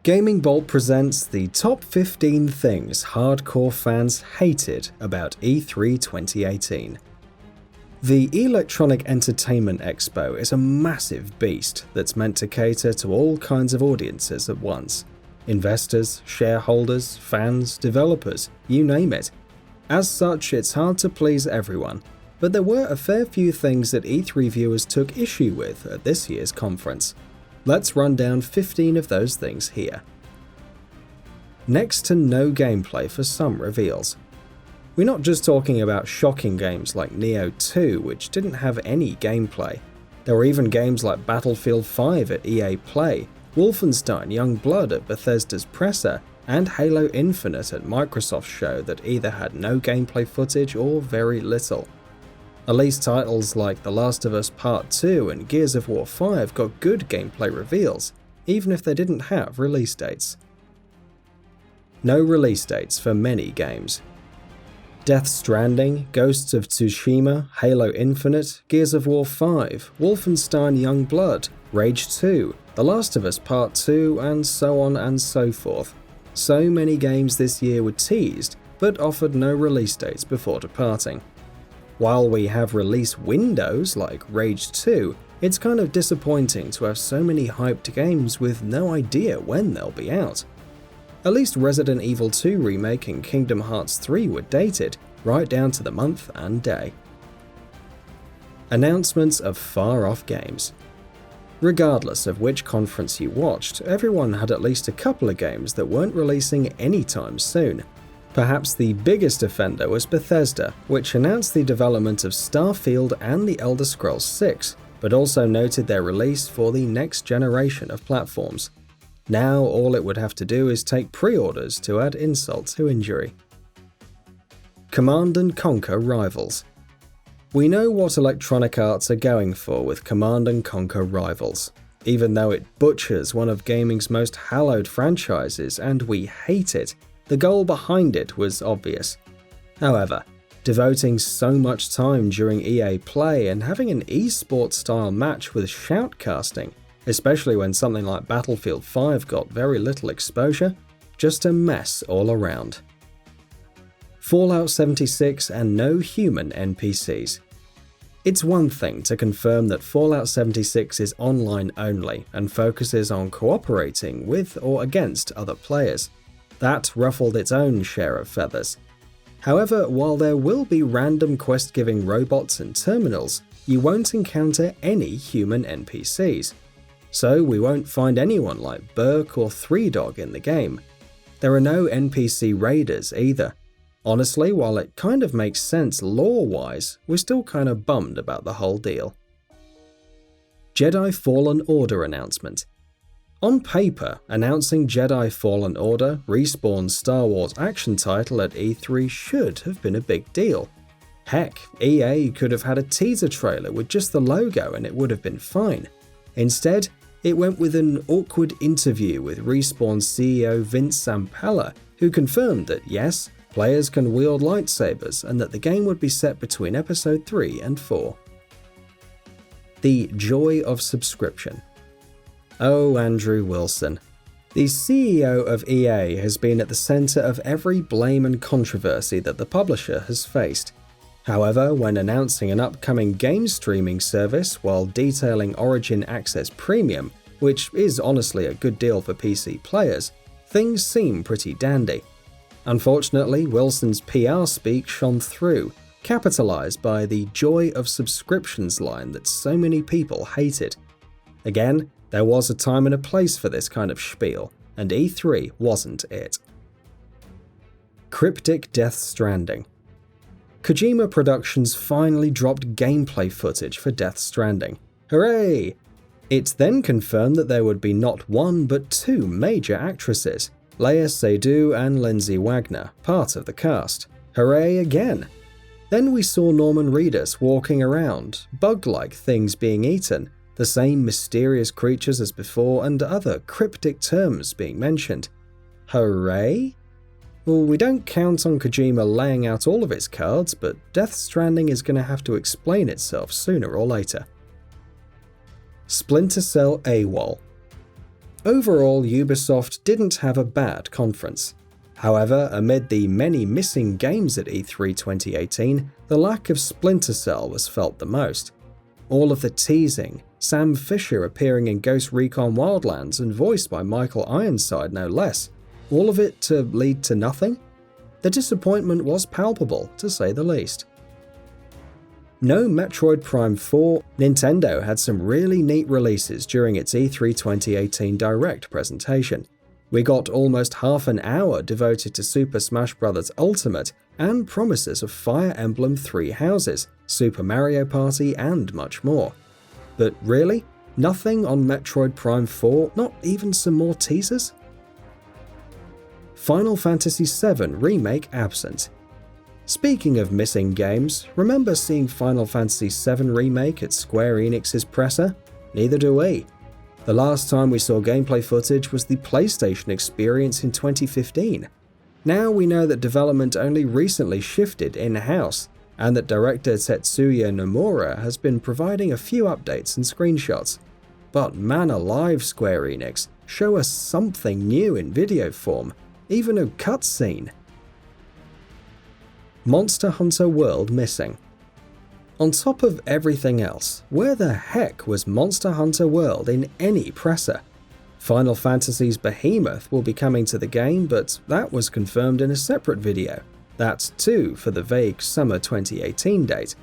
GamingBolt presents the top 15 things hardcore fans hated about E3 2018. The Electronic Entertainment Expo is a massive beast that's meant to cater to all kinds of audiences at once. Investors, shareholders, fans, developers, you name it. As such, it's hard to please everyone, but there were a fair few things that E3 viewers took issue with at this year's conference. Let's run down 15 of those things here. Next to no gameplay for some reveals. We're not just talking about shocking games like Neo 2, which didn't have any gameplay. There were even games like Battlefield 5 at EA Play, Wolfenstein Young Blood at Bethesda's presser, and Halo Infinite at Microsoft's show that either had no gameplay footage or very little. At least titles like The Last of Us Part 2 and Gears of War 5 got good gameplay reveals, even if they didn't have release dates. No release dates for many games. Death Stranding, Ghosts of Tsushima, Halo Infinite, Gears of War 5, Wolfenstein Young Blood, Rage 2, The Last of Us Part 2, and so on and so forth. So many games this year were teased, but offered no release dates before departing. While we have release windows like Rage 2, it's kind of disappointing to have so many hyped games with no idea when they'll be out. At least Resident Evil 2 Remake and Kingdom Hearts 3 were dated, right down to the month and day. Announcements of far-off games. Regardless of which conference you watched, everyone had at least a couple of games that weren't releasing anytime soon. Perhaps the biggest offender was Bethesda, which announced the development of Starfield and The Elder Scrolls 6, but also noted their release for the next generation of platforms. Now all it would have to do is take pre-orders to add insult to injury. Command & Conquer Rivals. We know what Electronic Arts are going for with Command & Conquer Rivals. Even though it butchers one of gaming's most hallowed franchises and we hate it, the goal behind it was obvious. However, devoting so much time during EA Play and having an esports style match with shoutcasting, especially when something like Battlefield 5 got very little exposure, just a mess all around. Fallout 76 and no human NPCs. It's one thing to confirm that Fallout 76 is online only and focuses on cooperating with or against other players. That ruffled its own share of feathers. However, while there will be random quest-giving robots and terminals, you won't encounter any human NPCs. So we won't find anyone like Burke or Three Dog in the game. There are no NPC raiders either. Honestly, while it kind of makes sense lore-wise, we're still kind of bummed about the whole deal. Jedi Fallen Order announcement. On paper, announcing Jedi Fallen Order, Respawn's Star Wars action title at E3 should have been a big deal. Heck, EA could have had a teaser trailer with just the logo and it would have been fine. Instead, it went with an awkward interview with Respawn's CEO Vince Zampella, who confirmed that yes, players can wield lightsabers and that the game would be set between Episode 3 and 4. The joy of subscription. Oh, Andrew Wilson. The CEO of EA has been at the center of every blame and controversy that the publisher has faced. However, when announcing an upcoming game streaming service while detailing Origin Access Premium, which is honestly a good deal for PC players, things seem pretty dandy. Unfortunately, Wilson's PR speak shone through, capitalized by the joy of subscriptions line that so many people hated. Again, there was a time and a place for this kind of spiel, and E3 wasn't it. Cryptic Death Stranding. Kojima Productions finally dropped gameplay footage for Death Stranding. Hooray! It then confirmed that there would be not one but two major actresses, Léa Seydoux and Lindsay Wagner, part of the cast. Hooray again! Then we saw Norman Reedus walking around, bug-like things being eaten, the same mysterious creatures as before, and other cryptic terms being mentioned. Hooray? Well, we don't count on Kojima laying out all of its cards, but Death Stranding is going to have to explain itself sooner or later. Splinter Cell AWOL. Overall, Ubisoft didn't have a bad conference. However, amid the many missing games at E3 2018, the lack of Splinter Cell was felt the most. All of the teasing, Sam Fisher appearing in Ghost Recon Wildlands and voiced by Michael Ironside no less, all of it to lead to nothing? The disappointment was palpable, to say the least. No Metroid Prime 4, Nintendo had some really neat releases during its E3 2018 Direct presentation. We got almost half an hour devoted to Super Smash Bros. Ultimate and promises of Fire Emblem Three Houses, Super Mario Party, and much more. But really? Nothing on Metroid Prime 4? Not even some more teasers? Final Fantasy VII Remake absent. Speaking of missing games, remember seeing Final Fantasy VII Remake at Square Enix's presser? Neither do we. The last time we saw gameplay footage was the PlayStation experience in 2015. Now we know that development only recently shifted in-house, and that director Tetsuya Nomura has been providing a few updates and screenshots. But man alive, Square Enix, show us something new in video form, even a cutscene. Monster Hunter World missing. On top of everything else, where the heck was Monster Hunter World in any presser? Final Fantasy's Behemoth will be coming to the game, but that was confirmed in a separate video. That's too for the vague summer 2018 date.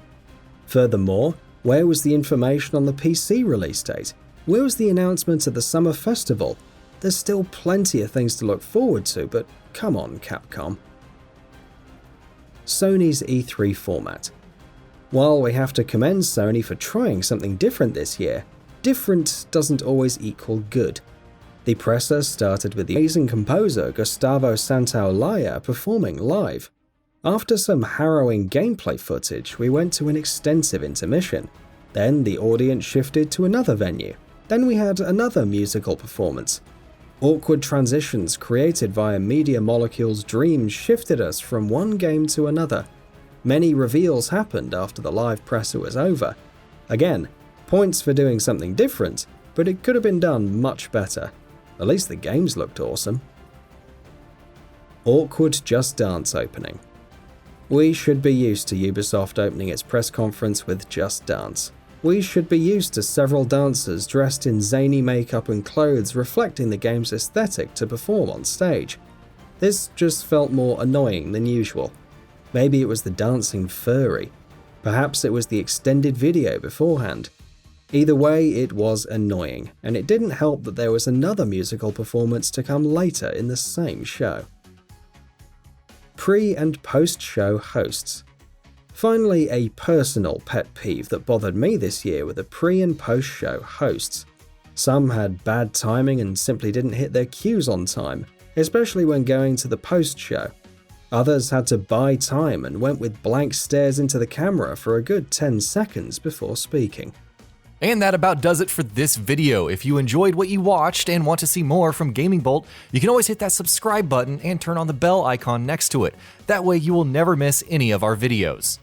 Furthermore, where was the information on the PC release date? Where was the announcement at the Summer Festival? There's still plenty of things to look forward to, but come on, Capcom. Sony's E3 format. While we have to commend Sony for trying something different this year, different doesn't always equal good. The presser started with the amazing composer Gustavo Santaolalla performing live. After some harrowing gameplay footage, we went to an extensive intermission. Then the audience shifted to another venue. Then we had another musical performance. Awkward transitions created via Media Molecule's dreams shifted us from one game to another. Many reveals happened after the live presser was over. Again, points for doing something different, but it could have been done much better. At least the games looked awesome. Awkward Just Dance opening. We should be used to Ubisoft opening its press conference with Just Dance. We should be used to several dancers dressed in zany makeup and clothes reflecting the game's aesthetic to perform on stage. This just felt more annoying than usual. Maybe it was the dancing furry. Perhaps it was the extended video beforehand. Either way, it was annoying, and it didn't help that there was another musical performance to come later in the same show. Pre- and post-show hosts. Finally, a personal pet peeve that bothered me this year with the pre- and post-show hosts. Some had bad timing and simply didn't hit their cues on time, especially when going to the post-show. Others had to buy time and went with blank stares into the camera for a good 10 seconds before speaking. And that about does it for this video. If you enjoyed what you watched and want to see more from GamingBolt, you can always hit that subscribe button and turn on the bell icon next to it. That way you will never miss any of our videos.